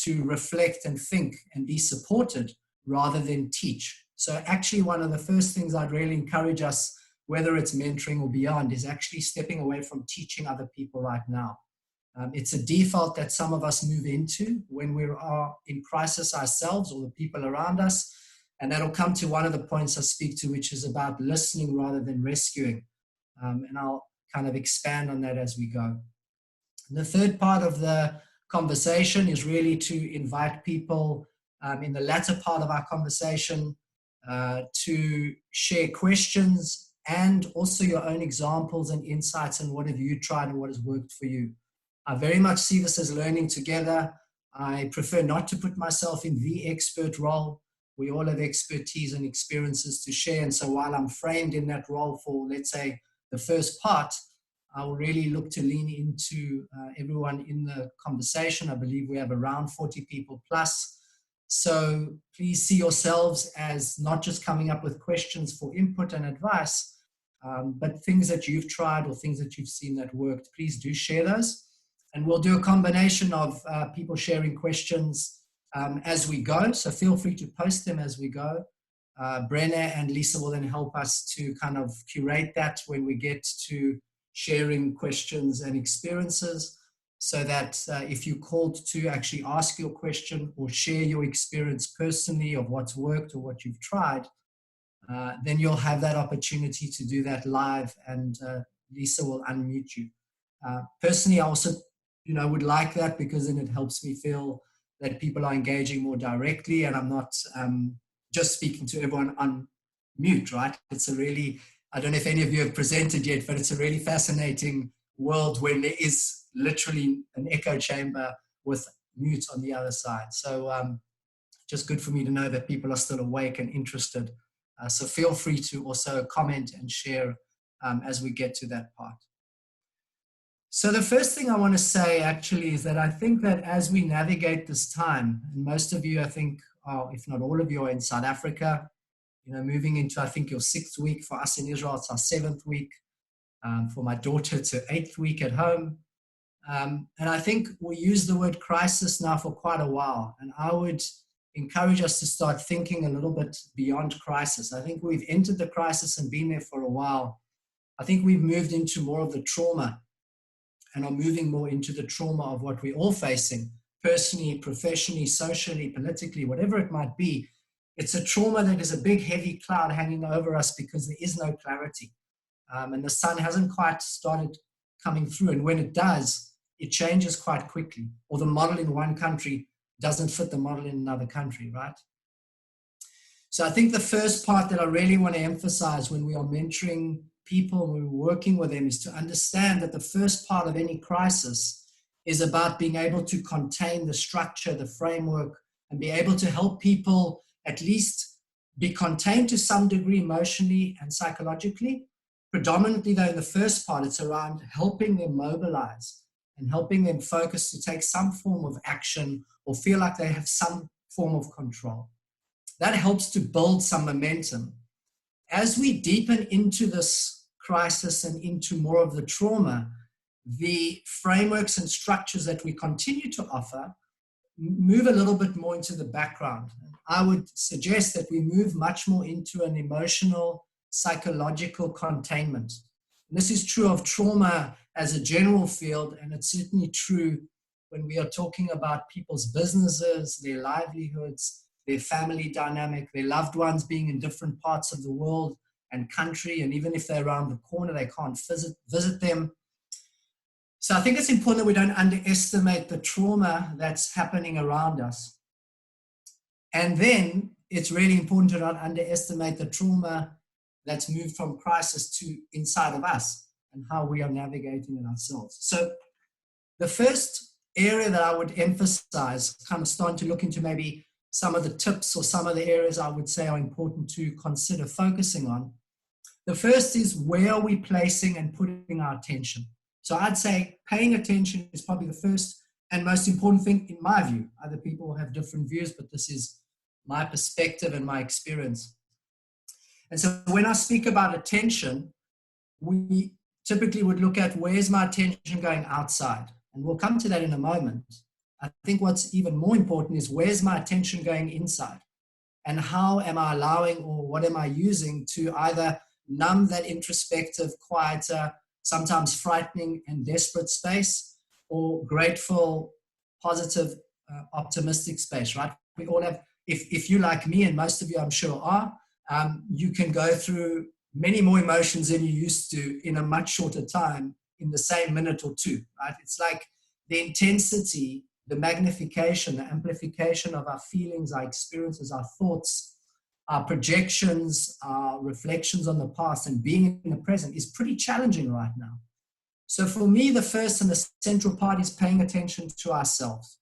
to reflect and think and be supported rather than teach. So actually one of the first things I'd really encourage us, whether it's mentoring or beyond, is actually stepping away from teaching other people right now. It's a default that some of us move into when we are in crisis ourselves or the people around us. And that'll come to one of the points I speak to, which is about listening rather than rescuing. And I'll kind of expand on that as we go. The third part of the conversation is really to invite people in the latter part of our conversation to share questions and also your own examples and insights and what have you tried and what has worked for you. I very much see this as learning together. I prefer not to put myself in the expert role. We all have expertise and experiences to share. And so while I'm framed in that role for, let's say, the first part, I will really look to lean into everyone in the conversation. I believe we have around 40 people plus. So please see yourselves as not just coming up with questions for input and advice, but things that you've tried or things that you've seen that worked. Please do share those. And we'll do a combination of people sharing questions as we go. So feel free to post them as we go. Brenna and Lisa will then help us to kind of curate that when we get to sharing questions and experiences, so that if you're called to actually ask your question or share your experience personally of what's worked or what you've tried, then you'll have that opportunity to do that live, and Lisa will unmute you. Personally, I also would like that, because then it helps me feel that people are engaging more directly and I'm not just speaking to everyone on mute, right? It's a really, I don't know if any of you have presented yet, but it's a really fascinating world when there is literally an echo chamber with mute on the other side. So just good for me to know that people are still awake and interested. So feel free to also comment and share as we get to that part. So the first thing I want to say actually is that I think that as we navigate this time, and most of you, I think, if not all of you, are in South Africa, moving into, I think, your 6th week. For us in Israel, it's our 7th week. For my daughter, it's her 8th week at home. And I think we use the word crisis now for quite a while. And I would encourage us to start thinking a little bit beyond crisis. I think we've entered the crisis and been there for a while. I think we've moved into more of the trauma and are moving more into the trauma of what we're all facing, personally, professionally, socially, politically, whatever it might be. It's a trauma that is a big, heavy cloud hanging over us because there is no clarity. And the sun hasn't quite started coming through. And when it does, it changes quite quickly. Or the model in one country doesn't fit the model in another country, right? So I think the first part that I really want to emphasize when we are mentoring people, when we're working with them, is to understand that the first part of any crisis is about being able to contain the structure, the framework, and be able to help people at least be contained to some degree emotionally and psychologically. Predominantly, though, in the first part, it's around helping them mobilize and helping them focus to take some form of action or feel like they have some form of control. That helps to build some momentum. As we deepen into this crisis and into more of the trauma, the frameworks and structures that we continue to offer move a little bit more into the background. I would suggest that we move much more into an emotional, psychological containment. And this is true of trauma as a general field, and it's certainly true when we are talking about people's businesses, their livelihoods, their family dynamic, their loved ones being in different parts of the world and country, and even if they're around the corner, they can't visit them. So I think it's important that we don't underestimate the trauma that's happening around us. And then it's really important to not underestimate the trauma that's moved from crisis to inside of us and how we are navigating it ourselves. So the first area that I would emphasize, kind of starting to look into maybe some of the tips or some of the areas I would say are important to consider focusing on. The first is, where are we placing and putting our attention? So I'd say paying attention is probably the first and most important thing in my view. Other people have different views, but this is my perspective and my experience. And so when I speak about attention, we typically would look at, where's my attention going outside? And we'll come to that in a moment. I think what's even more important is where's my attention going inside? And how am I allowing, or what am I using to either numb that introspective, quieter, sometimes frightening and desperate space, or grateful, positive, optimistic space, right? We all have, if you like me, and most of you I'm sure are, you can go through many more emotions than you used to in a much shorter time in the same minute or two, right? It's like the intensity, the magnification, the amplification of our feelings, our experiences, our thoughts, our projections, our reflections on the past, and being in the present is pretty challenging right now. So for me, the first and the central part is paying attention to ourselves.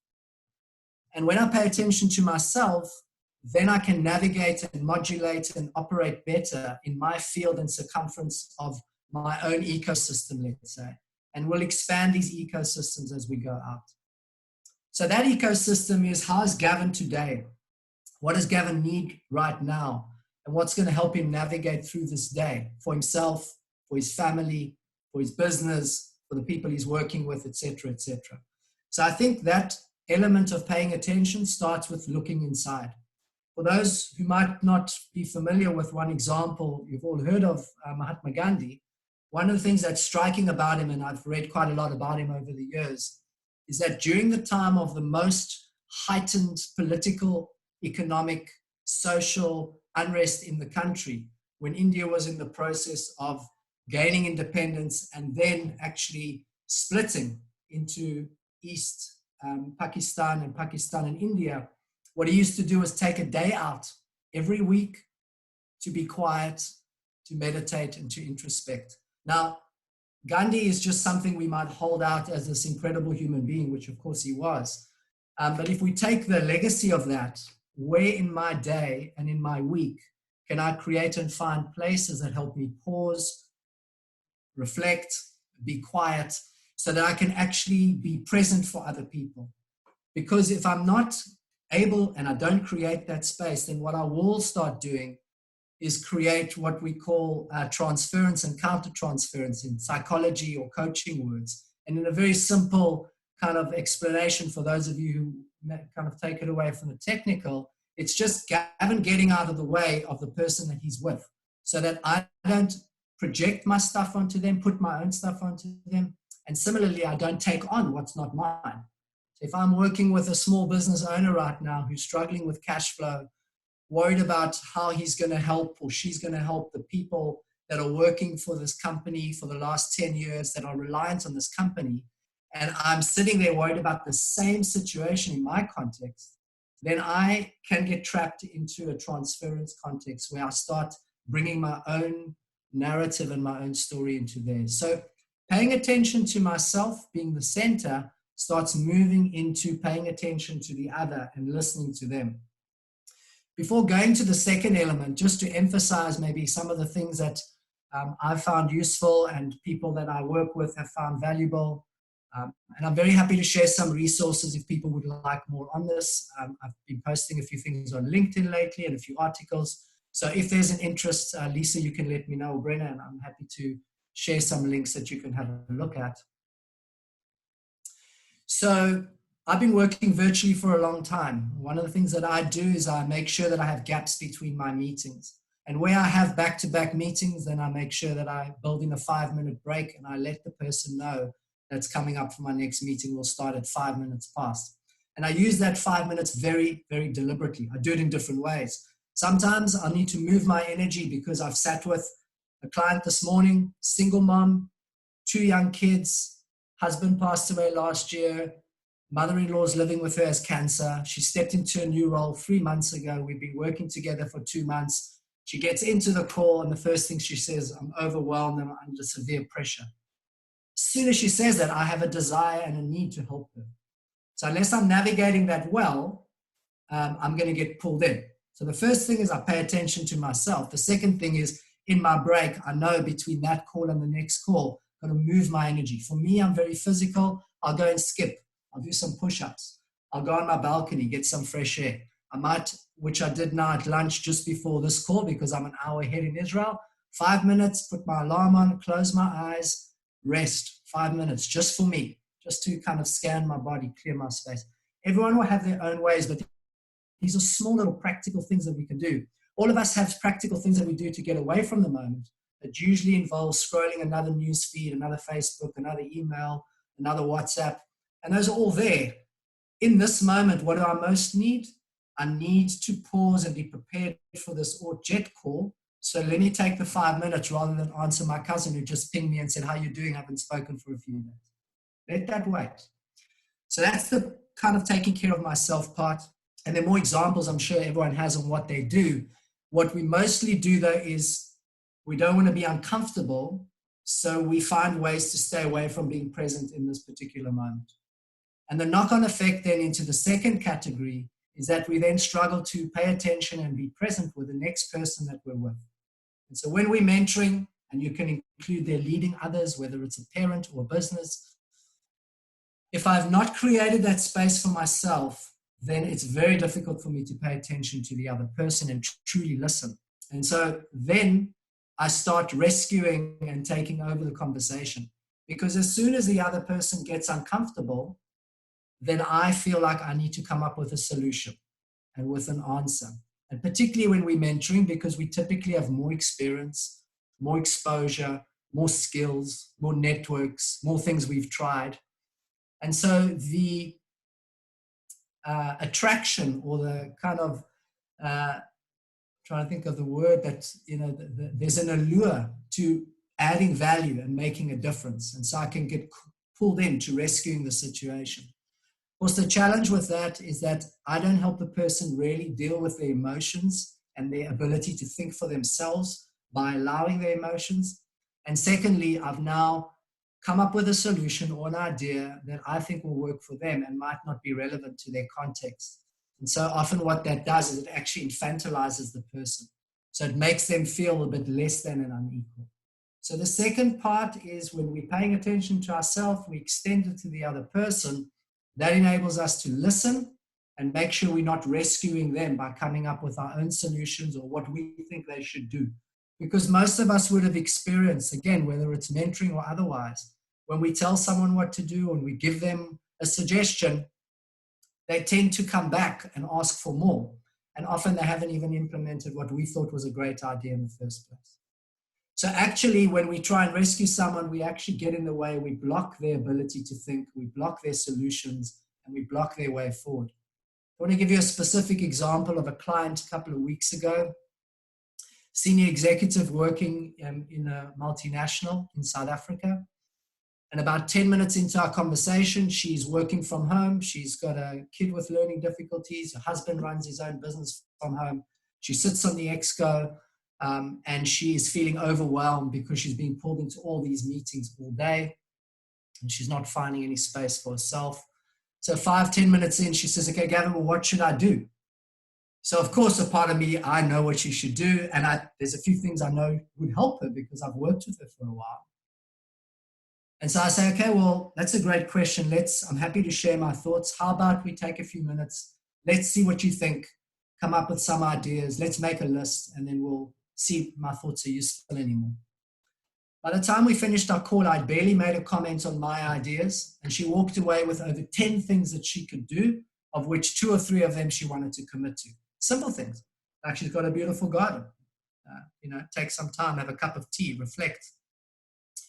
And when I pay attention to myself, then I can navigate and modulate and operate better in my field and circumference of my own ecosystem, let's say. And we'll expand these ecosystems as we go out. So that ecosystem is, how's Gavin today? What does Gavin need right now? And what's going to help him navigate through this day for himself, for his family, for his business, for the people he's working with, etc., etc. So I think that element of paying attention starts with looking inside. For those who might not be familiar with one example, you've all heard of Mahatma Gandhi. One of the things that's striking about him, and I've read quite a lot about him over the years, is that during the time of the most heightened political, economic, social unrest in the country, when India was in the process of gaining independence and then actually splitting into East Pakistan and India, what he used to do was take a day out every week to be quiet, to meditate, and to introspect. Now, Gandhi is just something we might hold out as this incredible human being, which of course he was. But if we take the legacy of that, where in my day and in my week can I create and find places that help me pause, reflect, be quiet, so that I can actually be present for other people? Because if I'm not able and I don't create that space, then what I will start doing is create what we call transference and counter-transference in psychology or coaching words. And in a very simple kind of explanation for those of you who kind of take it away from the technical, it's just Gavin getting out of the way of the person that he's with so that I don't project my stuff onto them, put my own stuff onto them. And similarly, I don't take on what's not mine. So if I'm working with a small business owner right now who's struggling with cash flow, worried about how he's going to help or she's going to help the people that are working for this company for the last 10 years that are reliant on this company, and I'm sitting there worried about the same situation in my context, then I can get trapped into a transference context where I start bringing my own narrative and my own story into theirs. So paying attention to myself being the center starts moving into paying attention to the other and listening to them. Before going to the second element, just to emphasize maybe some of the things that I've found useful and people that I work with have found valuable. And I'm very happy to share some resources if people would like more on this. I've been posting a few things on LinkedIn lately and a few articles. So if there's an interest, Lisa, you can let me know, or Brenna, and I'm happy to share some links that you can have a look at. So I've been working virtually for a long time. One of the things that I do is I make sure that I have gaps between my meetings. And where I have back-to-back meetings, then I make sure that I build in a 5-minute break and I let the person know that's coming up for my next meeting will start at 5 minutes past. And I use that 5 minutes very, very deliberately. I do it in different ways. Sometimes I need to move my energy because I've sat with a client this morning, single mom, 2 young kids, husband passed away last year, mother-in-law's living with her as cancer. She stepped into a new role 3 months ago. We've been working together for 2 months. She gets into the call and the first thing she says, I'm overwhelmed and I'm under severe pressure. As soon as she says that, I have a desire and a need to help her. So unless I'm navigating that well, I'm going to get pulled in. So the first thing is I pay attention to myself. The second thing is in my break, I know between that call and the next call, I'm going to move my energy. For me, I'm very physical. I'll go and skip. I'll do some push-ups. I'll go on my balcony, get some fresh air. I might, which I did now at lunch just before this call because I'm an hour ahead in Israel, 5 minutes, put my alarm on, close my eyes, rest, 5 minutes, just for me, just to kind of scan my body, clear my space. Everyone will have their own ways, but these are small little practical things that we can do. All of us have practical things that we do to get away from the moment. That usually involves scrolling another news feed, another Facebook, another email, another WhatsApp. And those are all there. In this moment, what do I most need? I need to pause and be prepared for this ORT Jet call. So let me take the 5 minutes rather than answer my cousin who just pinged me and said, how are you doing? I haven't spoken for a few days. Let that wait. So that's the kind of taking care of myself part. And there are more examples I'm sure everyone has on what they do. What we mostly do though is we don't want to be uncomfortable, so we find ways to stay away from being present in this particular moment. And the knock-on effect then into the second category is that we then struggle to pay attention and be present with the next person that we're with. And so when we're mentoring, and you can include their leading others, whether it's a parent or a business, if I've not created that space for myself, then it's very difficult for me to pay attention to the other person and truly listen. And so then I start rescuing and taking over the conversation. Because as soon as the other person gets uncomfortable, then I feel like I need to come up with a solution and with an answer. And particularly when we're mentoring, because we typically have more experience, more exposure, more skills, more networks, more things we've tried. And so the attraction or the kind of trying to think of the word that, there's an allure to adding value and making a difference. And so I can get pulled into rescuing the situation. Of course, the challenge with that is that I don't help the person really deal with their emotions and their ability to think for themselves by allowing their emotions. And secondly, I've now come up with a solution or an idea that I think will work for them and might not be relevant to their context. And so often what that does is it actually infantilizes the person. So it makes them feel a bit less than and unequal. So the second part is when we're paying attention to ourselves, we extend it to the other person. That enables us to listen and make sure we're not rescuing them by coming up with our own solutions or what we think they should do. Because most of us would have experienced, again, whether it's mentoring or otherwise, when we tell someone what to do and we give them a suggestion, they tend to come back and ask for more. And often they haven't even implemented what we thought was a great idea in the first place. So actually, when we try and rescue someone, we actually get in the way, we block their ability to think, we block their solutions, and we block their way forward. I want to give you a specific example of a client a couple of weeks ago. Senior executive working in a multinational in South Africa. And about 10 minutes into our conversation, she's working from home. She's got a kid with learning difficulties. Her husband runs his own business from home. She sits on the exco and she is feeling overwhelmed because she's being pulled into all these meetings all day and she's not finding any space for herself. So 5-10 minutes in, she says, okay, Gavin, well, what should I do? So of course, a part of me, I know what she should do. And there's a few things I know would help her because I've worked with her for a while. And so I say, okay, well, that's a great question. I'm happy to share my thoughts. How about we take a few minutes? Let's see what you think. Come up with some ideas. Let's make a list and then we'll see if my thoughts are useful anymore. By the time we finished our call, I'd barely made a comment on my ideas and she walked away with over 10 things that she could do, of which 2 or 3 of them she wanted to commit to. Simple things. Like she's got a beautiful garden. Take some time, have a cup of tea, reflect.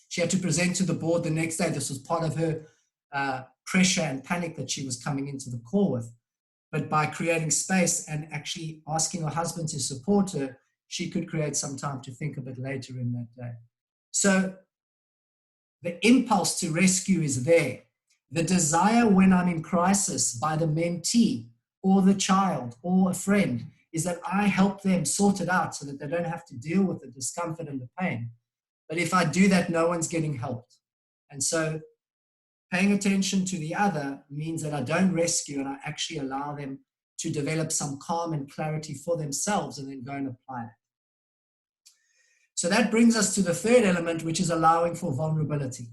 She had to present to the board the next day. This was part of her pressure and panic that she was coming into the call with. But by creating space and actually asking her husband to support her, she could create some time to think a bit later in that day. So the impulse to rescue is there. The desire when I'm in crisis by the mentee or the child or a friend is that I help them sort it out so that they don't have to deal with the discomfort and the pain. But if I do that, no one's getting helped. And so paying attention to the other means that I don't rescue and I actually allow them to develop some calm and clarity for themselves and then go and apply it. So that brings us to the third element, which is allowing for vulnerability.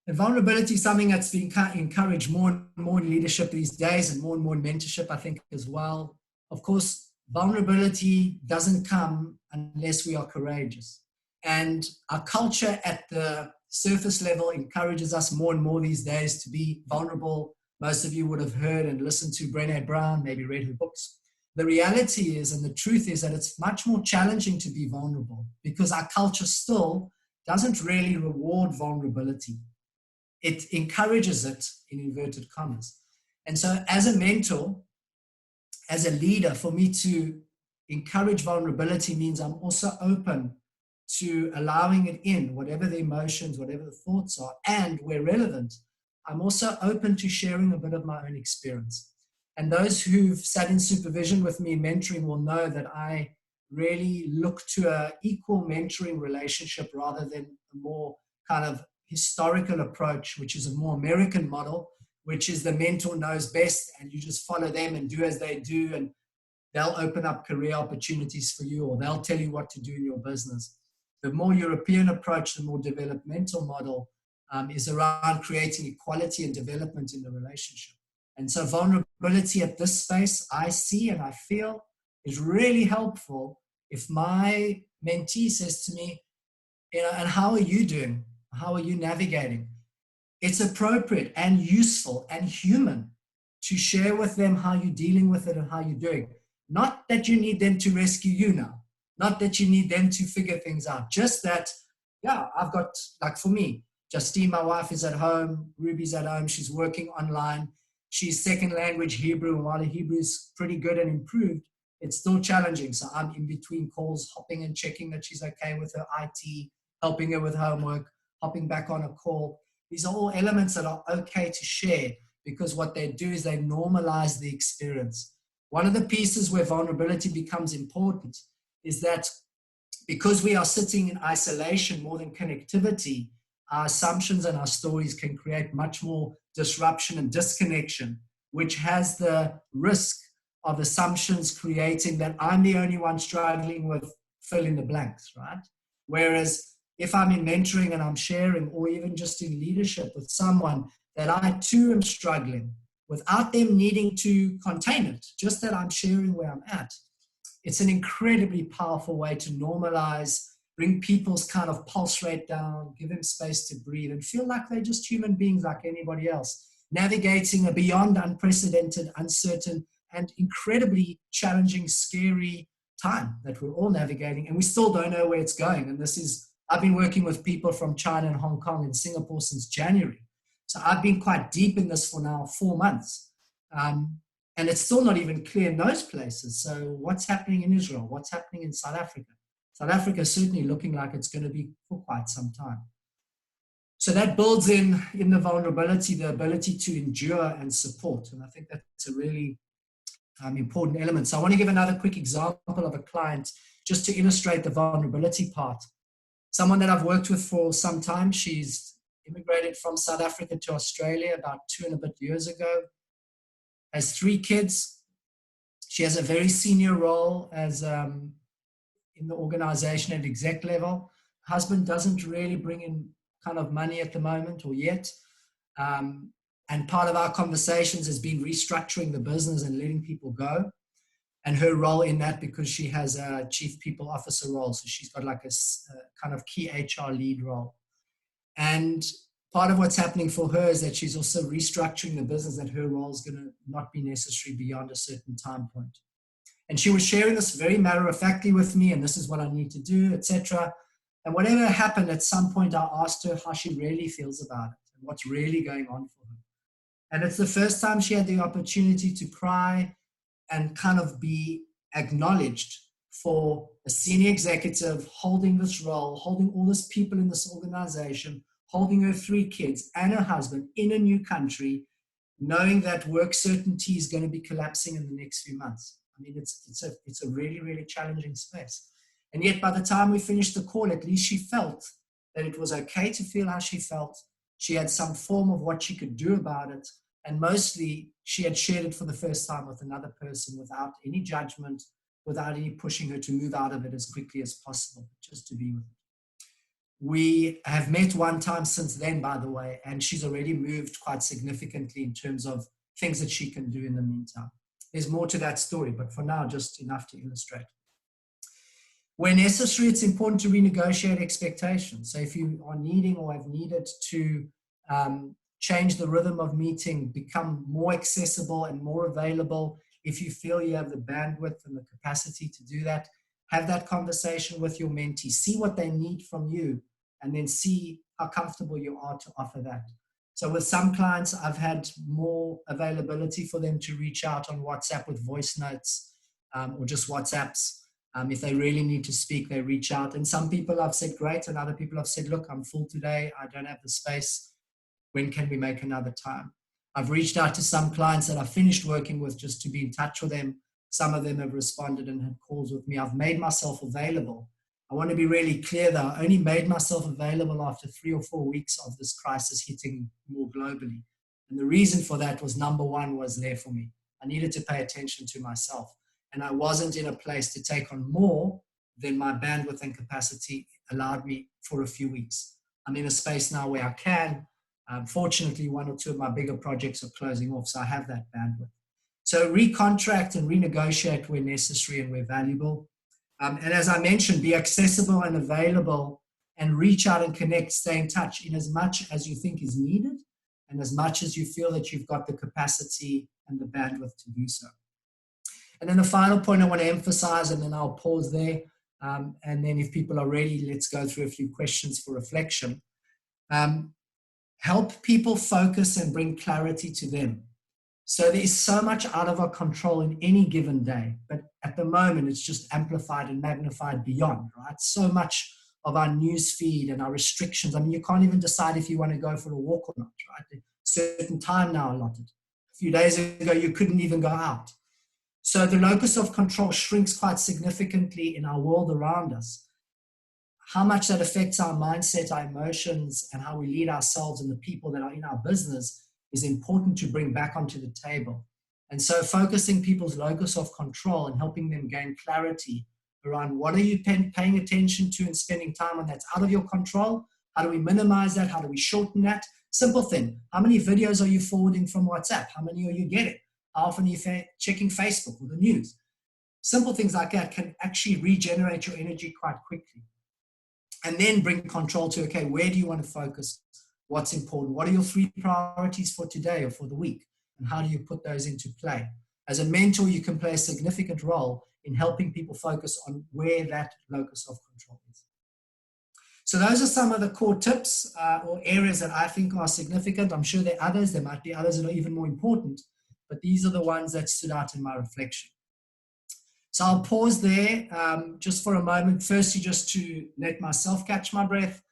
And vulnerability is something that's being encouraged more and more in leadership these days and more in mentorship, I think, as well. Of course, vulnerability doesn't come unless we are courageous. And our culture at the surface level encourages us more and more these days to be vulnerable, Most of you would have heard and listened to Brené Brown, maybe read her books. The reality is, and the truth is, that it's much more challenging to be vulnerable because our culture still doesn't really reward vulnerability. It encourages it, in inverted commas. And so as a mentor, as a leader, for me to encourage vulnerability means I'm also open to allowing it in, whatever the emotions, whatever the thoughts are, and where relevant, I'm also open to sharing a bit of my own experience. And those who've sat in supervision with me, mentoring, will know that I really look to an equal mentoring relationship rather than a more kind of historical approach, which is a more American model, which is the mentor knows best and you just follow them and do as they do, and they'll open up career opportunities for you, or they'll tell you what to do in your business. The more European approach, the more developmental model is around creating equality and development in the relationship. And so vulnerability at this space, I see and I feel, is really helpful if my mentee says to me, and how are you doing? How are you navigating? It's appropriate and useful and human to share with them how you're dealing with it and how you're doing. Not that you need them to rescue you now. Not that you need them to figure things out. Just that, yeah, I've got, like for me, Justine, my wife, is at home. Ruby's at home. She's working online. She's second language Hebrew. And while the Hebrew is pretty good and improved, it's still challenging. So I'm in between calls, hopping and checking that she's okay with her IT, helping her with homework, hopping back on a call. These are all elements that are okay to share because what they do is they normalize the experience. One of the pieces where vulnerability becomes important is that because we are sitting in isolation more than connectivity, our assumptions and our stories can create much more disruption and disconnection, which has the risk of assumptions creating that I'm the only one struggling with fill in the blanks, right? Whereas if I'm in mentoring and I'm sharing, or even just in leadership with someone that I too am struggling, without them needing to contain it, just that I'm sharing where I'm at, it's an incredibly powerful way to normalize, bring people's kind of pulse rate down, give them space to breathe and feel like they're just human beings like anybody else, navigating a beyond unprecedented, uncertain, and incredibly challenging, scary time that we're all navigating, and we still don't know where it's going. And this is, I've been working with people from China and Hong Kong and Singapore since January. So I've been quite deep in this for now 4 months. And it's still not even clear in those places. So what's happening in Israel? What's happening in South Africa? South Africa is certainly looking like it's going to be for quite some time. So that builds in the vulnerability, the ability to endure and support. And I think that's a really important element. So I want to give another quick example of a client just to illustrate the vulnerability part. Someone that I've worked with for some time. She's immigrated from South Africa to Australia about 2 and a bit years ago. Has 3 kids. She has a very senior role as in the organization at exec level. Husband doesn't really bring in kind of money at the moment or yet. And part of our conversations has been restructuring the business and letting people go. And her role in that, because she has a chief people officer role. So she's got like a kind of key HR lead role. And part of what's happening for her is that she's also restructuring the business, that her role is going to not be necessary beyond a certain time point. And she was sharing this very matter-of-factly with me, and this is what I need to do, etc. And whatever happened, at some point I asked her how she really feels about it and what's really going on for her. And it's the first time she had the opportunity to cry and kind of be acknowledged for a senior executive holding this role, holding all these people in this organization, holding her 3 kids and her husband in a new country, knowing that work certainty is going to be collapsing in the next few months. I mean, it's a really, really challenging space. And yet by the time we finished the call, at least she felt that it was okay to feel how she felt. She had some form of what she could do about it. And mostly she had shared it for the first time with another person without any judgment, without any pushing her to move out of it as quickly as possible, just to be with it. We have met one time since then, by the way, and she's already moved quite significantly in terms of things that she can do in the meantime. There's more to that story, but for now, just enough to illustrate. Where necessary, it's important to renegotiate expectations. So if you are needing or have needed to change the rhythm of meeting, become more accessible and more available. If you feel you have the bandwidth and the capacity to do that, have that conversation with your mentee, see what they need from you, and then see how comfortable you are to offer that. So with some clients, I've had more availability for them to reach out on WhatsApp with voice notes or just WhatsApps. If they really need to speak, they reach out. And some people have said, great. And other people have said, look, I'm full today. I don't have the space. When can we make another time? I've reached out to some clients that I've finished working with just to be in touch with them. Some of them have responded and had calls with me. I've made myself available. I want to be really clear though, I only made myself available after 3 or 4 weeks of this crisis hitting more globally. And the reason for that was, number one, was there for me. I needed to pay attention to myself. And I wasn't in a place to take on more than my bandwidth and capacity allowed me for a few weeks. I'm in a space now where I can. Fortunately, 1 or 2 of my bigger projects are closing off, so I have that bandwidth. So recontract and renegotiate where necessary and where valuable. And as I mentioned, be accessible and available, and reach out and connect, stay in touch in as much as you think is needed and as much as you feel that you've got the capacity and the bandwidth to do so. And then the final point I want to emphasize, and then I'll pause there, and then if people are ready, let's go through a few questions for reflection. Help people focus and bring clarity to them. So there is so much out of our control in any given day, but at the moment it's just amplified and magnified beyond, right? So much of our news feed and our restrictions. I mean, you can't even decide if you want to go for a walk or not, right? There's a certain time now allotted. A few days ago, you couldn't even go out. So the locus of control shrinks quite significantly in our world around us. How much that affects our mindset, our emotions, and how we lead ourselves and the people that are in our business is important to bring back onto the table. And so focusing people's locus of control and helping them gain clarity around what are you paying attention to and spending time on that's out of your control. How do we minimize that? How do we shorten that? Simple thing. How many videos are you forwarding from WhatsApp? How many are you getting? How often are you checking Facebook or the news? Simple things like that can actually regenerate your energy quite quickly. And then bring control to, okay, where do you want to focus? What's important? What are your 3 priorities for today or for the week? And how do you put those into play? As a mentor, you can play a significant role in helping people focus on where that locus of control is. So those are some of the core tips or areas that I think are significant. I'm sure there are others. There might be others that are even more important, but these are the ones that stood out in my reflection. So I'll pause there just for a moment. Firstly, just to let myself catch my breath.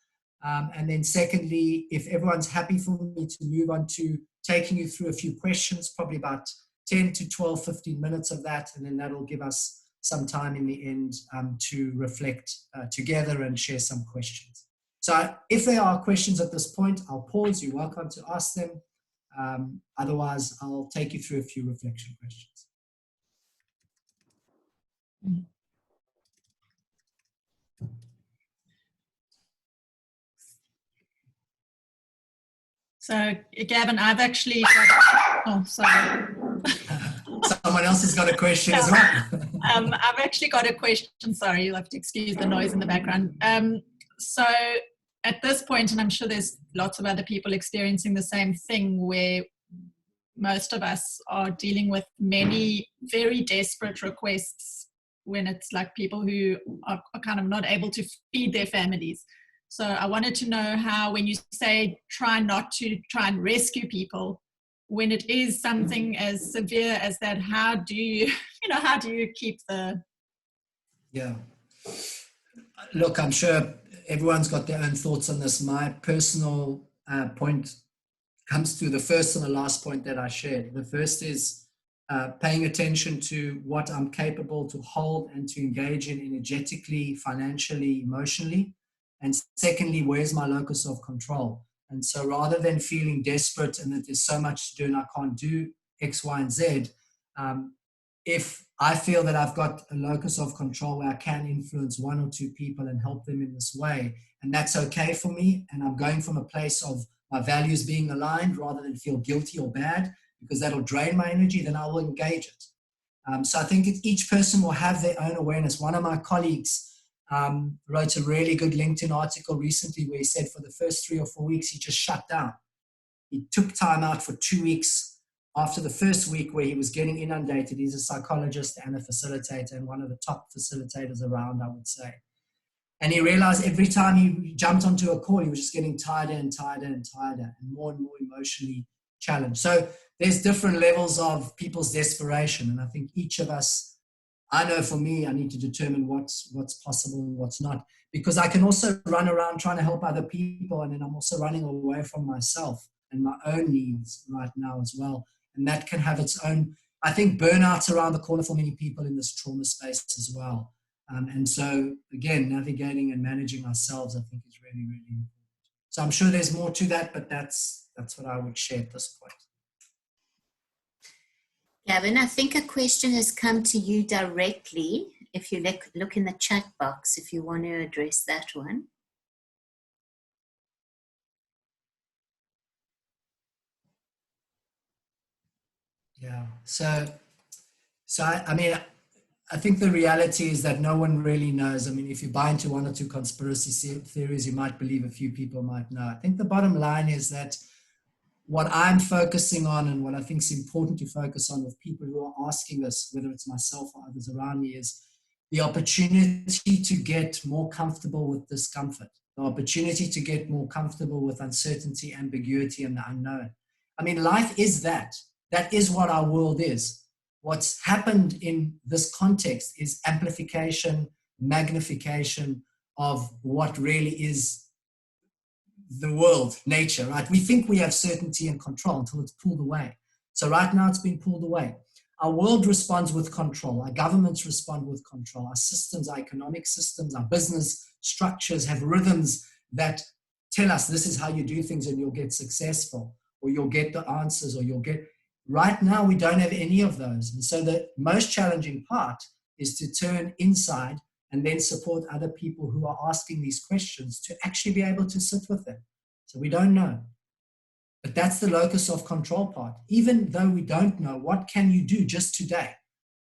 And then secondly, if everyone's happy for me to move on to taking you through a few questions, probably about 10 to 12, 15 minutes of that. And then that'll give us some time in the end to reflect together and share some questions. So if there are questions at this point, I'll pause. You're welcome to ask them. Otherwise, I'll take you through a few reflection questions. So, Gavin, I've actually got, oh, sorry. Someone else has got a question as well. I've actually got a question. Sorry, you'll have to excuse the noise in the background. So at this point, and I'm sure there's lots of other people experiencing the same thing, where most of us are dealing with many very desperate requests when it's like people who are kind of not able to feed their families. So I wanted to know how, when you say try not to try and rescue people, when it is something as severe as that, how do you, how do you keep the... Yeah. Look, I'm sure everyone's got their own thoughts on this. My personal point comes to the first and the last point that I shared. The first is paying attention to what I'm capable to hold and to engage in energetically, financially, emotionally. And secondly, where's my locus of control? And so rather than feeling desperate and that there's so much to do and I can't do X, Y, and Z, if I feel that I've got a locus of control where I can influence 1 or 2 people and help them in this way, and that's okay for me, and I'm going from a place of my values being aligned rather than feel guilty or bad, because that'll drain my energy, then I will engage it. So I think each person will have their own awareness. One of my colleagues wrote a really good LinkedIn article recently where he said for the first 3 or 4 weeks, he just shut down. He took time out for 2 weeks after the first week where he was getting inundated. He's a psychologist and a facilitator, and one of the top facilitators around, I would say. And he realized every time he jumped onto a call, he was just getting tighter and tighter and tighter and more emotionally challenged. So there's different levels of people's desperation. And I think each of us, I know for me, I need to determine what's possible and what's not, because I can also run around trying to help other people. And then I'm also running away from myself and my own needs right now as well. And that can have its own, I think burnout's around the corner for many people in this trauma space as well. And so, again, navigating and managing ourselves, I think, is really, really important. So I'm sure there's more to that, but that's what I would share at this point. Gavin, I think a question has come to you directly. If you look in the chat box, if you want to address that one. Yeah. So I mean, I think the reality is that no one really knows. I mean, if you buy into one or two conspiracy theories, you might believe, a few people might know. I think the bottom line is that what I'm focusing on and what I think is important to focus on with people who are asking this, whether it's myself or others around me, is the opportunity to get more comfortable with discomfort, the opportunity to get more comfortable with uncertainty, ambiguity, and the unknown. I mean, life is that. That is what our world is. What's happened in this context is amplification, magnification of what really is the world, nature, right? We think we have certainty and control until it's pulled away. So right now it's been pulled away. Our world responds with control. Our governments respond with control. Our systems, our economic systems, our business structures have rhythms that tell us this is how you do things and you'll get successful, or you'll get the answers, or you'll get... Right now, we don't have any of those. And so the most challenging part is to turn inside and then support other people who are asking these questions to actually be able to sit with them. So we don't know. But that's the locus of control part. Even though we don't know, what can you do just today?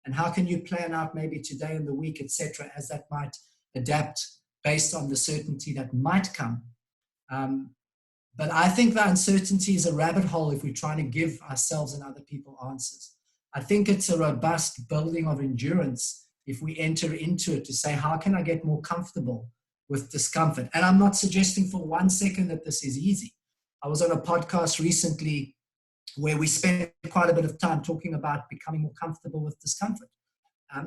And how can you plan out maybe today and the week, etc., as that might adapt based on the certainty that might come. But I think the uncertainty is a rabbit hole if we're trying to give ourselves and other people answers. I think it's a robust building of endurance if we enter into it to say, how can I get more comfortable with discomfort? And I'm not suggesting for 1 second that this is easy. I was on a podcast recently where we spent quite a bit of time talking about becoming more comfortable with discomfort.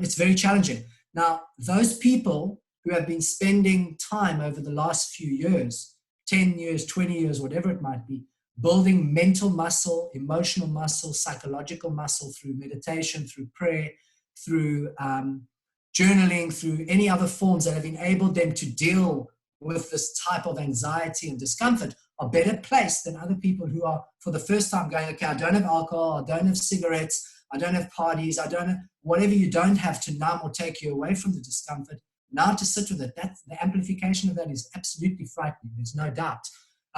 It's very challenging. Now, those people who have been spending time over the last few years, 10 years, 20 years, whatever it might be, building mental muscle, emotional muscle, psychological muscle through meditation, through prayer, through journaling, through any other forms that have enabled them to deal with this type of anxiety and discomfort, are better placed than other people who are, for the first time, going, okay, I don't have alcohol, I don't have cigarettes, I don't have parties, I don't have whatever you don't have to numb or take you away from the discomfort. Now to sit with it, the amplification of that is absolutely frightening, there's no doubt.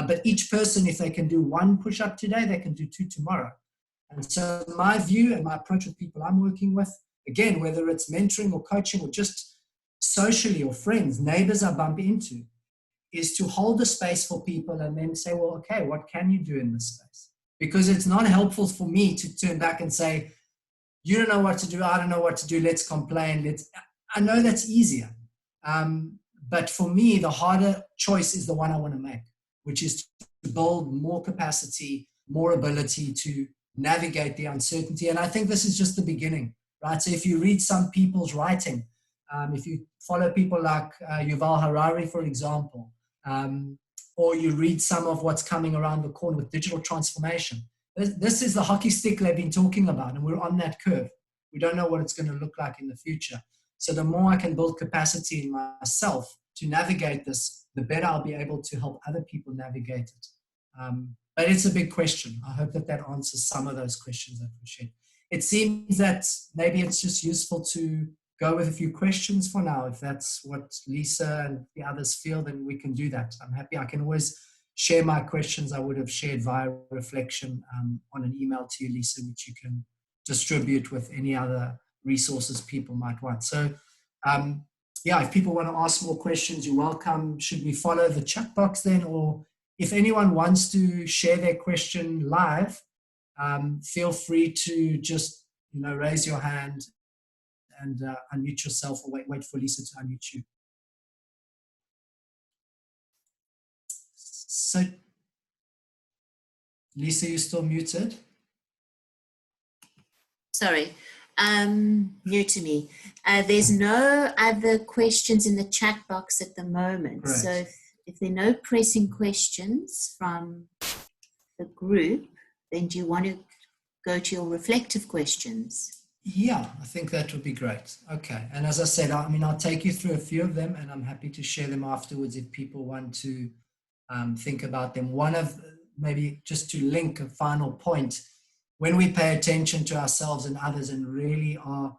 But each person, if they can do 1 push-up today, they can do 2 tomorrow. And so my view and my approach with people I'm working with, again, whether it's mentoring or coaching or just socially or friends, neighbors I bump into, is to hold the space for people and then say, well, okay, what can you do in this space? Because it's not helpful for me to turn back and say, you don't know what to do, I don't know what to do, let's complain. I know that's easier. But for me, the harder choice is the one I want to make, which is to build more capacity, more ability to navigate the uncertainty. And I think this is just the beginning, right? So if you read some people's writing, if you follow people like Yuval Harari, for example, or you read some of what's coming around the corner with digital transformation, this is the hockey stick they've been talking about, and we're on that curve. We don't know what it's going to look like in the future. So the more I can build capacity in myself to navigate this, the better I'll be able to help other people navigate it. But it's a big question. I hope that answers some of those questions that we shared. It seems that maybe it's just useful to go with a few questions for now. If that's what Lisa and the others feel, then we can do that. I'm happy. I can always share my questions I would have shared via reflection on an email to you, Lisa, which you can distribute with any other resources people might want. So, yeah, if people want to ask more questions, you're welcome. Should we follow the chat box then? Or, if anyone wants to share their question live, feel free to just, raise your hand and unmute yourself, or wait for Lisa to unmute you. So, Lisa, you're still muted? Sorry, new to me. There's no other questions in the chat box at the moment. Correct. So if there are no pressing questions from the group, then do you want to go to your reflective questions? Yeah, I think that would be great. Okay. And as I said, I'll take you through a few of them, and I'm happy to share them afterwards if people want to think about them. One of, maybe just to link a final point, when we pay attention to ourselves and others and really are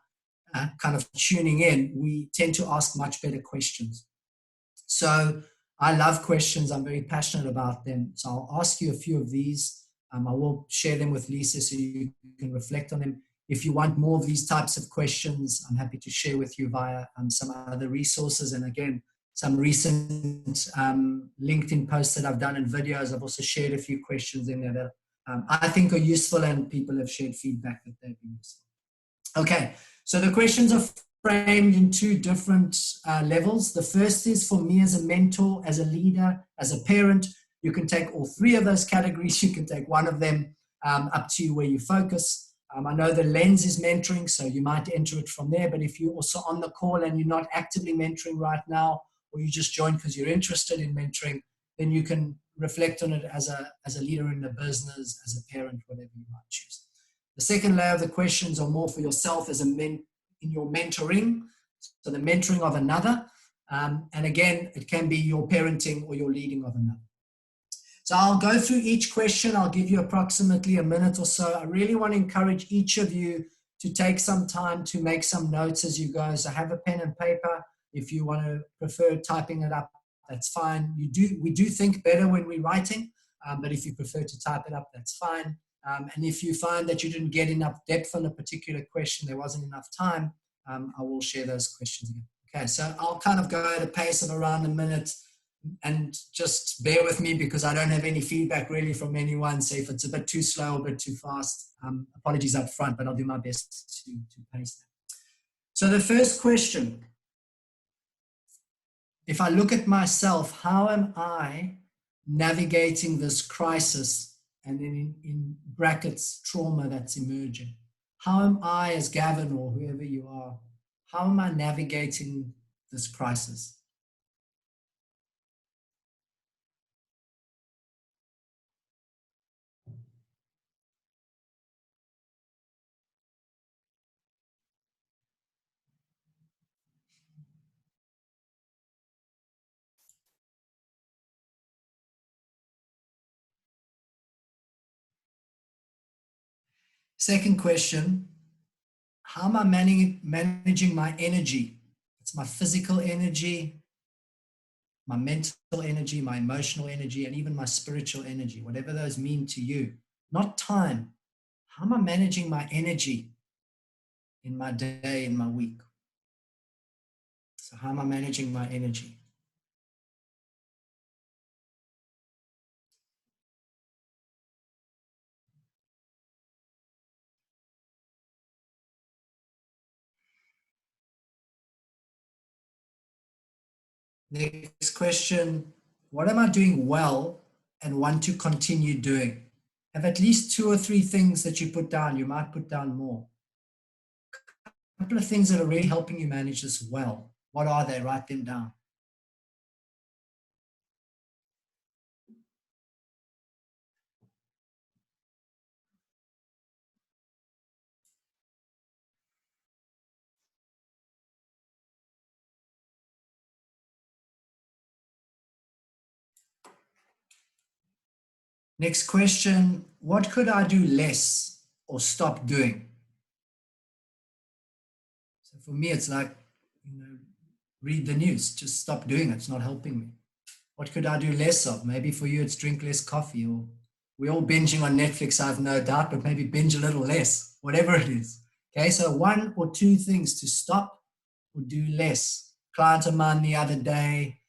kind of tuning in, we tend to ask much better questions. So I love questions. I'm very passionate about them. So I'll ask you a few of these. I will share them with Lisa so you can reflect on them. If you want more of these types of questions, I'm happy to share with you via some other resources. And again, some recent LinkedIn posts that I've done and videos. I've also shared a few questions in there that I think are useful, and people have shared feedback that they've been useful. Okay, so the questions are framed in two different levels. The first is for me as a mentor, as a leader, as a parent. You can take all three of those categories. You can take one of them, up to you where you focus. I know the lens is mentoring, so you might enter it from there. But if you're also on the call and you're not actively mentoring right now, or you just joined because you're interested in mentoring, then you can reflect on it as a leader in the business, as a parent, whatever you might choose. The second layer of the questions are more for yourself as in your mentoring, so the mentoring of another. And again, it can be your parenting or your leading of another. So I'll go through each question. I'll give you approximately a minute or so. I really want to encourage each of you to take some time to make some notes as you go. So have a pen and paper. If you want to prefer typing it up, that's fine. We do think better when we're writing, but if you prefer to type it up, that's fine. And if you find that you didn't get enough depth on a particular question, there wasn't enough time, I will share those questions again. Okay, so I'll kind of go at a pace of around a minute, and just bear with me because I don't have any feedback really from anyone. So if it's a bit too slow or a bit too fast, apologies up front, but I'll do my best to pace that. So the first question, if I look at myself, how am I navigating this crisis, and then in brackets, trauma that's emerging? How am I, as Gavin or whoever you are, how am I navigating this crisis? Second question, how am I managing my energy? It's my physical energy, my mental energy, my emotional energy, and even my spiritual energy, whatever those mean to you. Not time. How am I managing my energy in my day, in my week? So how am I managing my energy? Next question, what am I doing well and want to continue doing? Have at least 2 or 3 things that you put down. You might put down more. A couple of things that are really helping you manage this well. What are they? Write them down. Next question, what could I do less or stop doing? So for me, it's like, read the news, just stop doing it. It's not helping me. What could I do less of? Maybe for you, it's drink less coffee, or we're all binging on Netflix, I have no doubt, but maybe binge a little less, whatever it is. Okay, so 1 or 2 things to stop or do less. Client of mine the other day,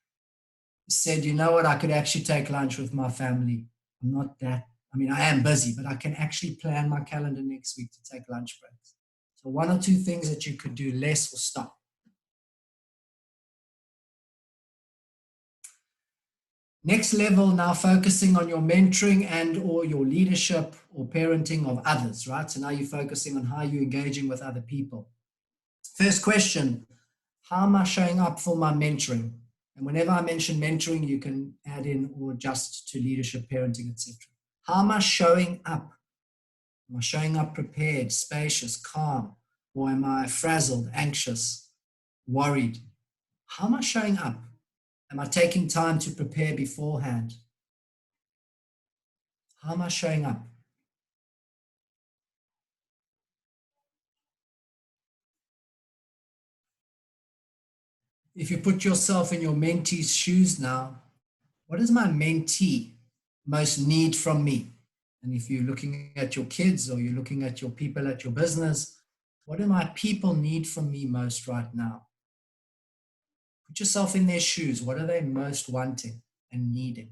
said, you know what, I could actually take lunch with my family. I'm not that, I mean, I am busy, but I can actually plan my calendar next week to take lunch breaks. So one or two things that you could do less or stop. Next level, now focusing on your mentoring and or your leadership or parenting of others, right? So now you're focusing on how you're engaging with other people. First question, how am I showing up for my mentoring? And whenever I mention mentoring, you can add in or adjust to leadership, parenting, etc. How am I showing up? Am I showing up prepared, spacious, calm? Or am I frazzled, anxious, worried? How am I showing up? Am I taking time to prepare beforehand? How am I showing up? If you put yourself in your mentee's shoes now, what does my mentee most need from me? And if you're looking at your kids or you're looking at your people at your business, what do my people need from me most right now? Put yourself in their shoes. What are they most wanting and needing?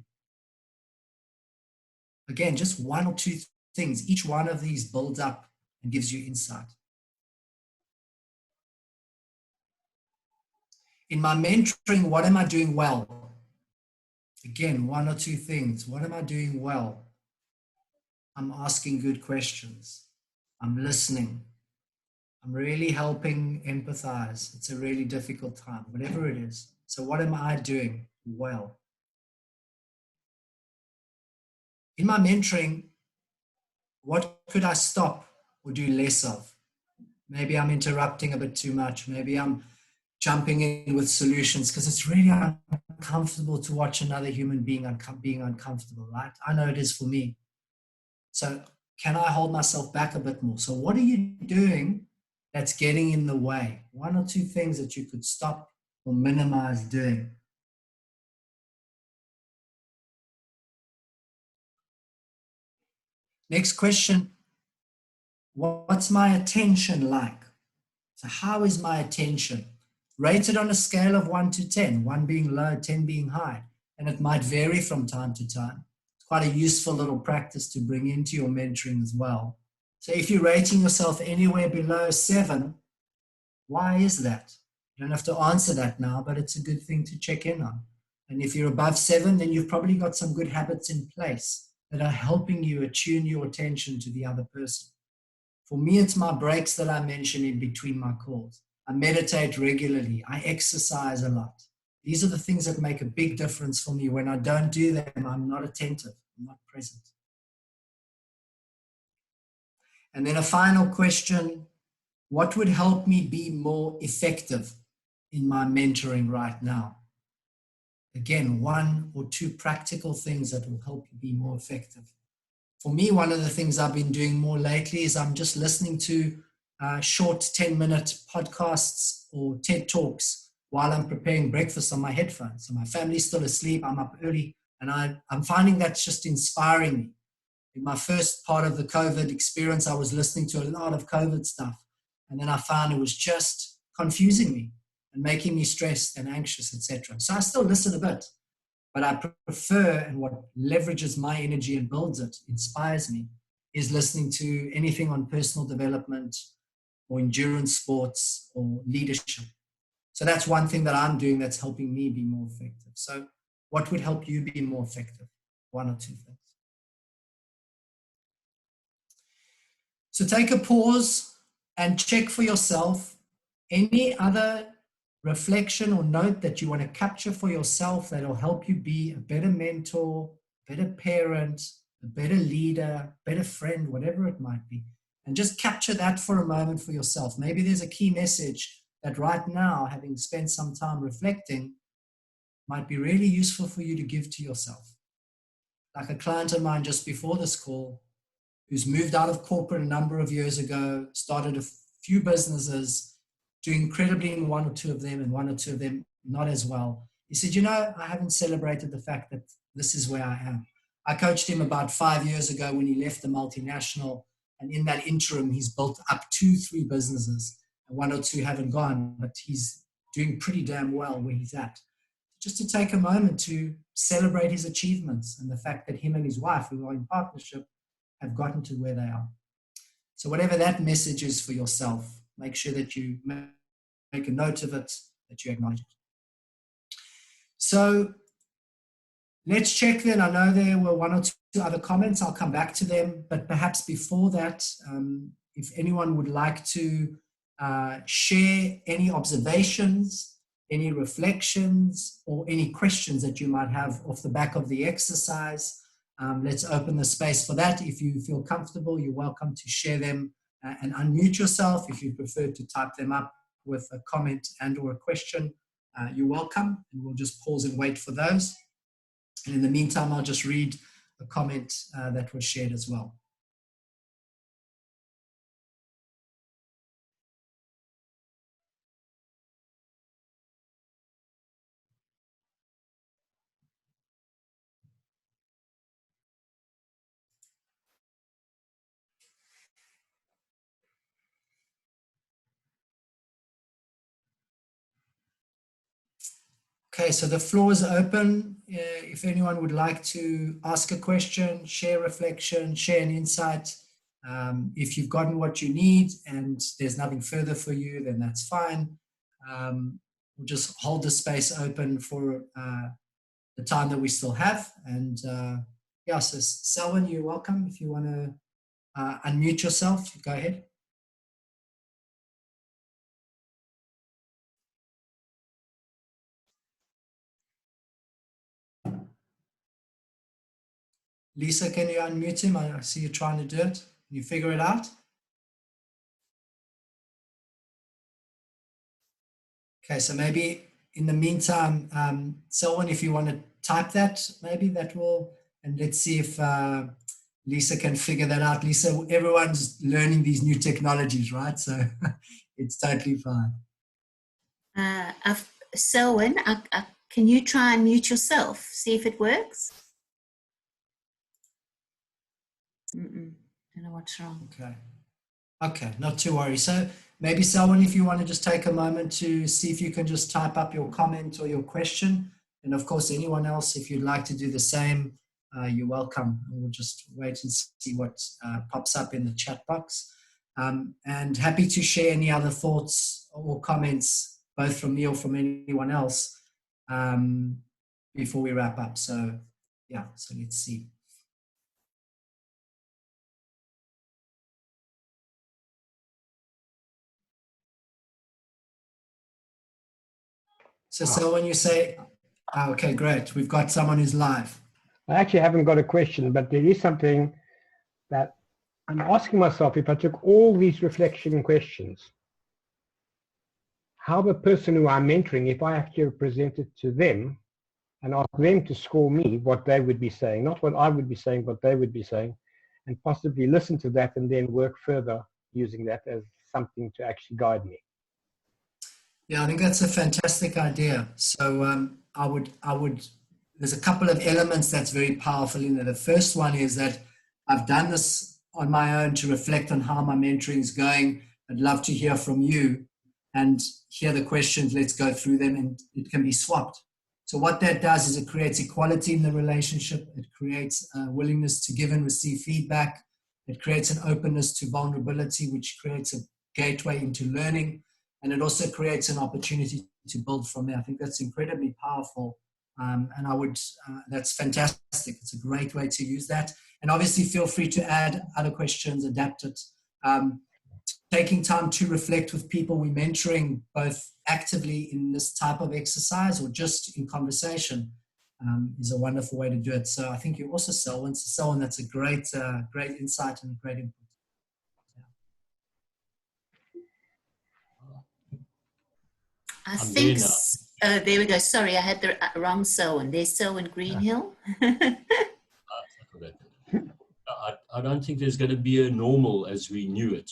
Again, just one or two things. Each one of these builds up and gives you insight. In my mentoring, what am I doing well? Again, one or two things. What am I doing well? I'm asking good questions. I'm listening. I'm really helping empathize. It's a really difficult time, whatever it is. So what am I doing well? In my mentoring, what could I stop or do less of? Maybe I'm interrupting a bit too much. Maybe I'm jumping in with solutions because it's really uncomfortable to watch another human being being uncomfortable, right? I know it is for me. So can I hold myself back a bit more? So what are you doing that's getting in the way? One or two things that you could stop or minimize doing. Next question, what's my attention like? So how is my attention? Rated on a scale of 1 to 10, 1 being low, 10 being high. And it might vary from time to time. It's quite a useful little practice to bring into your mentoring as well. So if you're rating yourself anywhere below 7, why is that? You don't have to answer that now, but it's a good thing to check in on. And if you're above 7, then you've probably got some good habits in place that are helping you attune your attention to the other person. For me, it's my breaks that I mention in between my calls. I meditate regularly. I exercise a lot. These are the things that make a big difference for me. When I don't do them, I'm not attentive. I'm not present. And then a final question, what would help me be more effective in my mentoring right now? Again, one or two practical things that will help you be more effective. For me, one of the things I've been doing more lately is I'm just listening to short 10-minute podcasts or TED Talks while I'm preparing breakfast on my headphones. So my family's still asleep, I'm up early, and I'm finding that's just inspiring me. In my first part of the COVID experience, I was listening to a lot of COVID stuff, and then I found it was just confusing me and making me stressed and anxious, etc. So I still listen a bit, but I prefer, and what leverages my energy and builds it, inspires me, is listening to anything on personal development or endurance sports or leadership. So that's one thing that I'm doing that's helping me be more effective. So what would help you be more effective? One or two things. So take a pause and check for yourself any other reflection or note that you want to capture for yourself that will help you be a better mentor, better parent, a better leader, better friend, whatever it might be. And just capture that for a moment for yourself. Maybe there's a key message that right now, having spent some time reflecting, might be really useful for you to give to yourself. Like a client of mine just before this call, who's moved out of corporate a number of years ago, started a few businesses, doing incredibly in one or two of them and one or two of them not as well. He said, you know, I haven't celebrated the fact that this is where I am. I coached him about 5 years ago when he left the multinational, and in that interim, he's built up 2-3 businesses, and one or two haven't gone, but he's doing pretty damn well where he's at. just to take a moment to celebrate his achievements and the fact that him and his wife, who are in partnership, have gotten to where they are. So whatever that message is for yourself, make sure that you make a note of it, that you acknowledge it. So let's check then. I know there were one or two other comments. I'll come back to them. But perhaps before that, if anyone would like to share any observations, any reflections, or any questions that you might have off the back of the exercise, let's open the space for that. If you feel comfortable, you're welcome to share them and unmute yourself. If you prefer to type them up with a comment and or a question, you're welcome. And we'll just pause and wait for those. And in the meantime, I'll just read a comment that was shared as well. Okay, so the floor is open. If anyone would like to ask a question, share reflection, share an insight. If you've gotten what you need and there's nothing further for you, then that's fine. We'll just hold the space open for the time that we still have. And yeah, so Selwyn, you're welcome. If you want to unmute yourself, go ahead. Lisa, can you unmute him? I see you trying to do it. Can you figure it out? Okay, so maybe in the meantime, Selwyn, if you want to type that, maybe that will, and let's see if Lisa can figure that out. Lisa, everyone's learning these new technologies, right? So it's totally fine. Selwyn, can you try and mute yourself? See if it works? Don't know what's wrong. Okay, not to worry. So maybe Selwyn, if you want to just take a moment to see if you can just type up your comment or your question. And of course, anyone else, if you'd like to do the same, you're welcome. We'll just wait and see what pops up in the chat box. And happy to share any other thoughts or comments, both from me or from anyone else, before we wrap up. So yeah, so let's see. So when you say, okay, great, we've got someone who's live. I actually haven't got a question, but there is something that I'm asking myself. If I took all these reflection questions, how the person who I'm mentoring, if I actually present it to them and ask them to score me, what they would be saying, not what I would be saying, what they would be saying, and possibly listen to that and then work further using that as something to actually guide me. Yeah, I think that's a fantastic idea. So I would, there's a couple of elements that's very powerful in there. The first one is that I've done this on my own to reflect on how my mentoring is going. I'd love to hear from you and hear the questions. Let's go through them and it can be swapped. So what that does is it creates equality in the relationship. It creates a willingness to give and receive feedback. It creates an openness to vulnerability, which creates a gateway into learning. And it also creates an opportunity to build from there. I think that's incredibly powerful. And that's fantastic. It's a great way to use that. And obviously feel free to add other questions, adapt it. Taking time to reflect with people we're mentoring, both actively in this type of exercise or just in conversation, is a wonderful way to do it. So I think you also, Selwyn, that's a great insight and a great input. I think, there we go. Sorry, I had the wrong Selwyn. There's Selwyn Greenhill. I don't think there's going to be a normal as we knew it.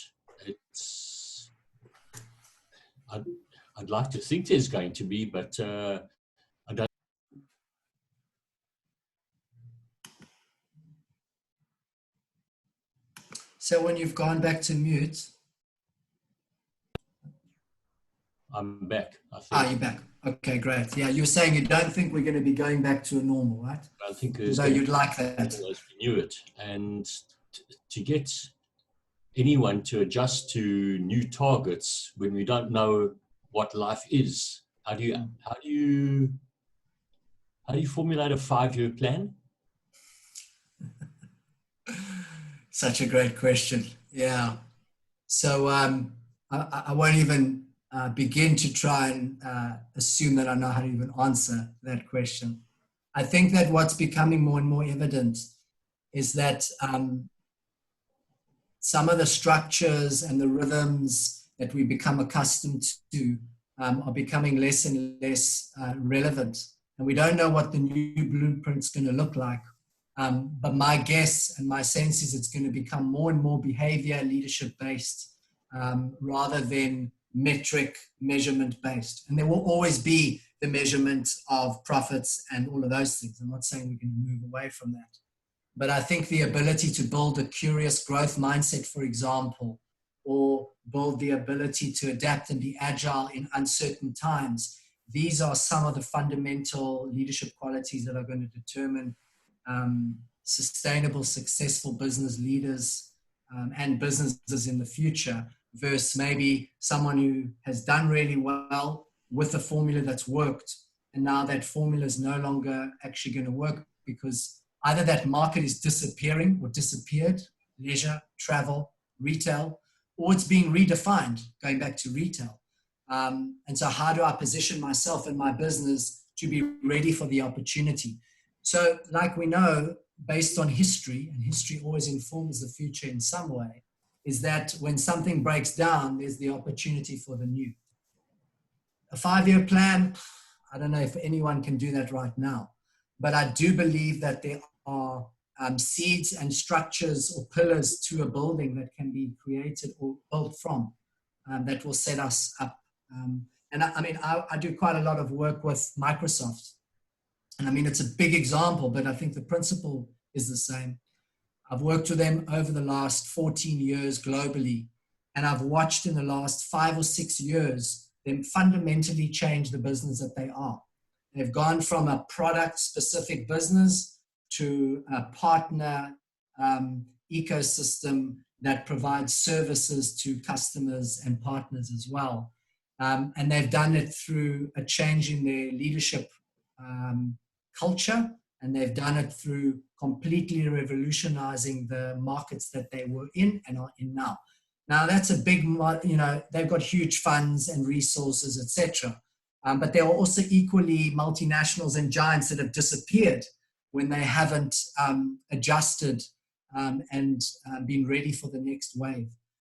I'd like to think there's going to be, but I don't. So when you've gone back to mute. I'm back, I think. Ah, you're back. Okay, great. Yeah, you're saying you don't think we're going to be going back to a normal, right? I think there's Although you'd like that. as we knew it. And to get anyone to adjust to new targets when we don't know what life is, how do you formulate a 5-year plan? Such a great question. Yeah. So I won't even begin to try and assume that I know how to even answer that question. I think that what's becoming more and more evident is that some of the structures and the rhythms that we become accustomed to are becoming less and less relevant. And we don't know what the new blueprint's going to look like. But my guess and my sense is it's going to become more and more behavior leadership based rather than metric measurement based. And there will always be the measurement of profits and all of those things. I'm not saying we can move away from that. But I think the ability to build a curious growth mindset, for example, or build the ability to adapt and be agile in uncertain times, these are some of the fundamental leadership qualities that are going to determine sustainable, successful business leaders and businesses in the future versus maybe someone who has done really well with a formula that's worked. And now that formula is no longer actually going to work because either that market is disappearing or disappeared, leisure, travel, retail, or it's being redefined, going back to retail. And so how do I position myself and my business to be ready for the opportunity? So like we know, based on history, and history always informs the future in some way, is that when something breaks down, there's the opportunity for the new. A 5-year plan, I don't know if anyone can do that right now, but I do believe that there are seeds and structures or pillars to a building that can be created or built from that will set us up. And I do quite a lot of work with Microsoft. And I mean, it's a big example, but I think the principle is the same. I've worked with them over the last 14 years globally, and I've watched in the last 5 or 6 years them fundamentally change the business that they are. They've gone from a product-specific business to a partner ecosystem that provides services to customers and partners as well. And they've done it through a change in their leadership culture, and they've done it through completely revolutionizing the markets that they were in and are in now. Now that's a big, they've got huge funds and resources, etc. But there are also equally multinationals and giants that have disappeared when they haven't adjusted and been ready for the next wave.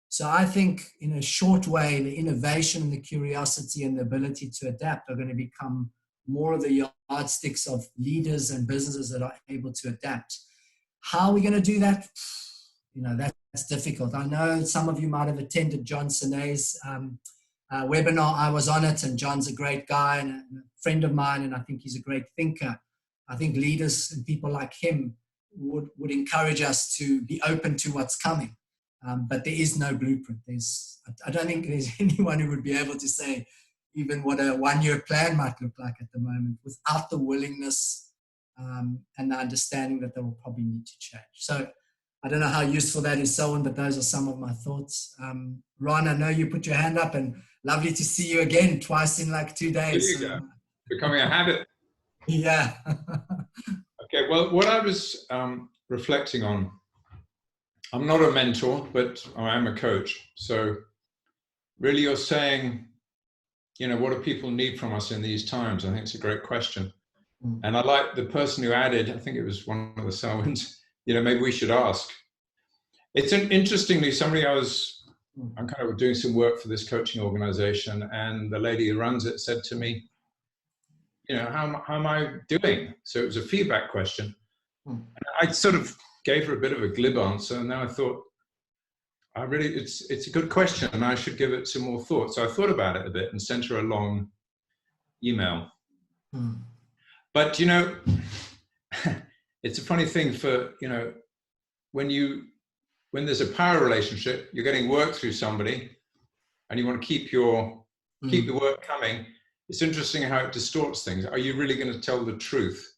So I think in a short way, the innovation and the curiosity and the ability to adapt are going to become more of the yardsticks of leaders and businesses that are able to adapt. How are we going to do that? That's difficult. I know some of you might have attended John Sine's webinar. I was on it, and John's a great guy and a friend of mine, and I think he's a great thinker. I think leaders and people like him would encourage us to be open to what's coming. But there is no blueprint. I don't think there's anyone who would be able to say even what a 1-year plan might look like at the moment without the willingness and the understanding that they will probably need to change. So I don't know how useful that is, Selwyn, but those are some of my thoughts. Ron, I know you put your hand up, and lovely to see you again twice in like 2 days. So, becoming a habit. Yeah. Okay, well, what I was reflecting on, I'm not a mentor, but I am a coach. So really you're saying, what do people need from us in these times? I think it's a great question. And I like the person who added, I think it was one of the Selwyns, maybe we should ask. It's interestingly, I'm kind of doing some work for this coaching organization, and the lady who runs it said to me, how am I doing? So it was a feedback question. And I sort of gave her a bit of a glib answer, and then I thought, it's a good question, and I should give it some more thought. So I thought about it a bit and sent her a long email. But it's a funny thing for when there's a power relationship, you're getting work through somebody, and you want to keep your keep the work coming, it's interesting how it distorts things. Are you really going to tell the truth?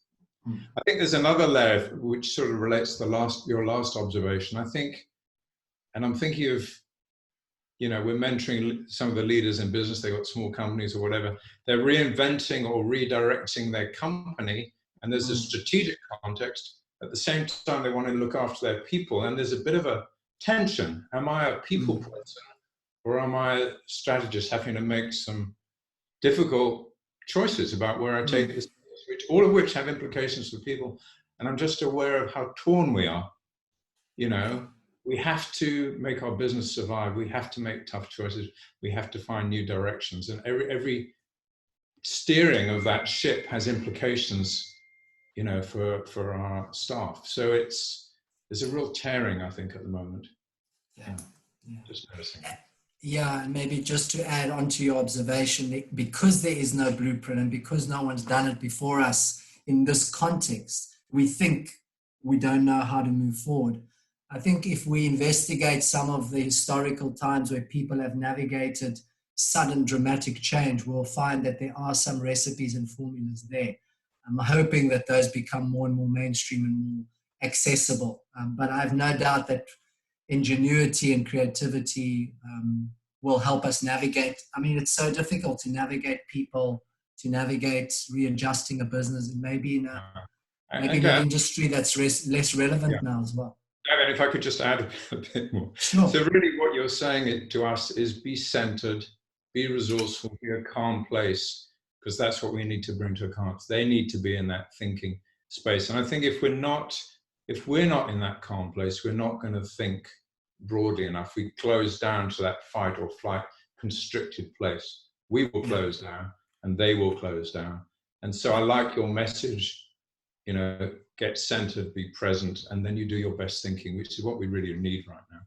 I think there's another layer which sort of relates to your last observation. I think, and I'm thinking of, we're mentoring some of the leaders in business. They've got small companies or whatever. They're reinventing or redirecting their company, and there's a strategic context. At the same time, they want to look after their people, and there's a bit of a tension. Am I a people person, or am I a strategist having to make some difficult choices about where I take this, all of which have implications for people? And I'm just aware of how torn we are. We have to make our business survive. We have to make tough choices. We have to find new directions. And every steering of that ship has implications, for our staff. So there's a real tearing, I think, at the moment. Yeah. Just noticing. Yeah, and maybe just to add on to your observation, because there is no blueprint and because no one's done it before us in this context, we think we don't know how to move forward. I think if we investigate some of the historical times where people have navigated sudden dramatic change, we'll find that there are some recipes and formulas there. I'm hoping that those become more and more mainstream and more accessible. But I have no doubt that ingenuity and creativity will help us navigate. I mean, it's so difficult to navigate people, to navigate readjusting a business, and maybe in an industry that's less relevant now as well. Gavin, if I could just add a bit more. Sure. So really what you're saying to us is be centered, be resourceful, be a calm place, because that's what we need to bring to a client. They need to be in that thinking space. And I think if we're not in that calm place, we're not going to think broadly enough. We close down to that fight or flight constricted place. We will close down and they will close down. And so I like your message, get centered, be present, and then you do your best thinking, which is what we really need right now.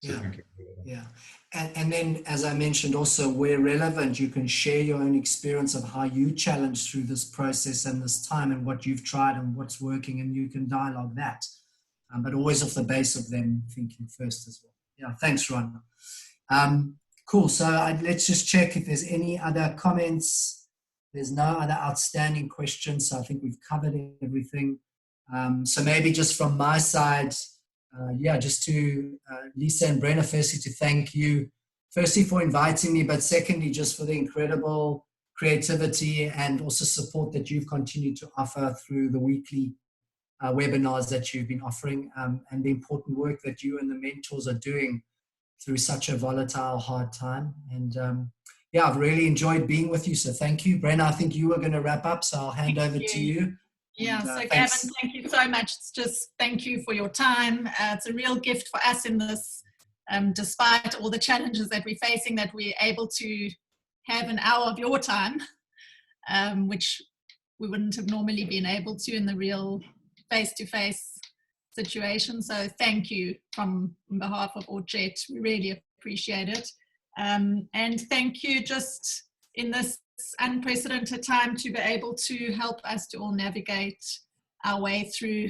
So thank you. Yeah. And then, as I mentioned also, where relevant, you can share your own experience of how you challenged through this process and this time and what you've tried and what's working, and you can dialogue that. But always off the base of them thinking first as well. Yeah, thanks, Ron. Cool. So let's just check if there's any other comments. There's no other outstanding questions. So I think we've covered everything. So maybe just from my side, just to Lisa and Brenna, firstly, to thank you, firstly, for inviting me, but secondly, just for the incredible creativity and also support that you've continued to offer through the weekly webinars that you've been offering, and the important work that you and the mentors are doing through such a volatile, hard time. And I've really enjoyed being with you. So thank you. Brenna, I think you were going to wrap up, so I'll hand over to you. Yeah, so Gavin, thank you so much. It's just thank you for your time. It's a real gift for us in this, despite all the challenges that we're facing, that we're able to have an hour of your time, which we wouldn't have normally been able to in the real face-to-face situation. So thank you on behalf of ORT Jet. We really appreciate it. And thank you just in this unprecedented time to be able to help us to all navigate our way through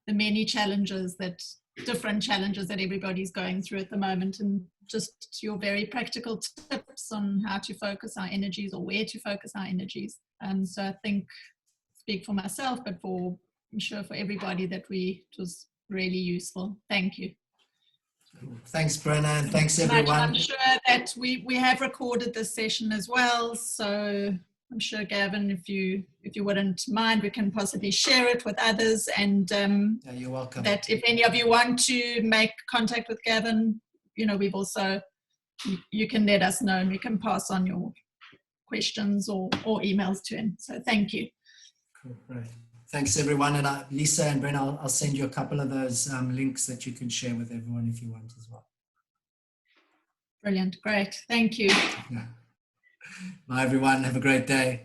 the many different challenges that everybody's going through at the moment, and just your very practical tips on how to focus our energies or where to focus our energies. So I think, speak for myself, but I'm sure for everybody that it was really useful. Thank you. Thanks, Brenna, and thanks everyone. I'm sure that we have recorded this session as well, so I'm sure, Gavin, if you wouldn't mind, we can possibly share it with others, and you're welcome. That if any of you want to make contact with Gavin, we've also, you can let us know and we can pass on your questions or emails to him. So thank you. Cool, great. Thanks, everyone. And Lisa and Brenna, I'll send you a couple of those links that you can share with everyone if you want as well. Brilliant. Great. Thank you. Bye, everyone. Have a great day.